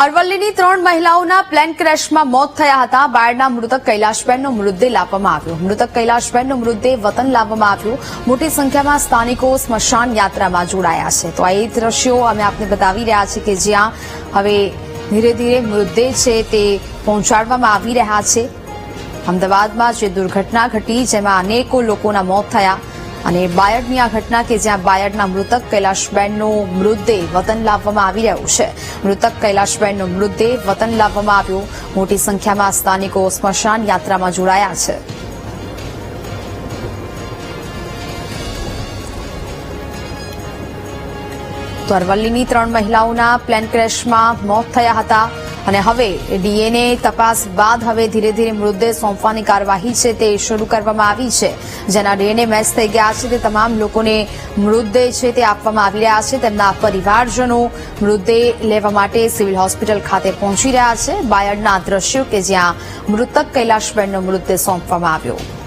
અરવલ્લીની 3 મહિલાઓના પ્લેન ક્રેશમાં મોત થયા હતા. બાયડના મૃતક કૈલાશબેનનો મૃતદેહ લાવવામાં આવ્યો. મૃતક કૈલાશબેનનો મૃતદેહ વતન લાવવામાં આવ્યો. મોટી સંખ્યામાં સ્થાનિકો સ્મશાન યાત્રામાં જોડાયા છે. તો આ એ દ્રશ્યો અમે આપને બતાવી રહ્યા છીએ કે જ્યાં હવે ધીરે ધીરે મૃતદેહ છે તે પહોંચાડવામાં આવી રહ્યા છે. અમદાવાદમાં જે દુર્ઘટના ઘટી જેમાં અનેકો લોકોના મોત થયા અને બાયડની આ ઘટના કે જ્યાં બાયડના મૃતક કૈલાશબેનનો મૃતદેહ વતન લાવવામાં આવી રહ્યો છે. મૃતક કૈલાશબેનનો મૃતદેહ વતન લાવવામાં આવ્યો. મોટી સંખ્યામાં સ્થાનિકો સ્મશાન યાત્રામાં જોડાયા છે. તો અરવલ્લીની 3 મહિલાઓના પ્લેન ક્રેશમાં મોત થયા હતા અને હવે ડીએનએ તપાસ બાદ હવે ધીરે ધીરે મૃતદેહ સોંપવાની કાર્યવાહી છે તે શરૂ કરવામાં આવી છે. જેના ડીએનએ મેચ થઈ ગયા છે તે તમામ લોકોને મૃતદેહ છે તે આપવામાં આવી રહ્યા છે. તેમના પરિવારજનો મૃતદેહ લેવા માટે સિવિલ હોસ્પિટલ ખાતે પહોંચી રહ્યા છે. બાયડના દ્રશ્યો કે જ્યાં મૃતક કૈલાશબેનનો મૃતદેહ સોંપવામાં આવ્યો.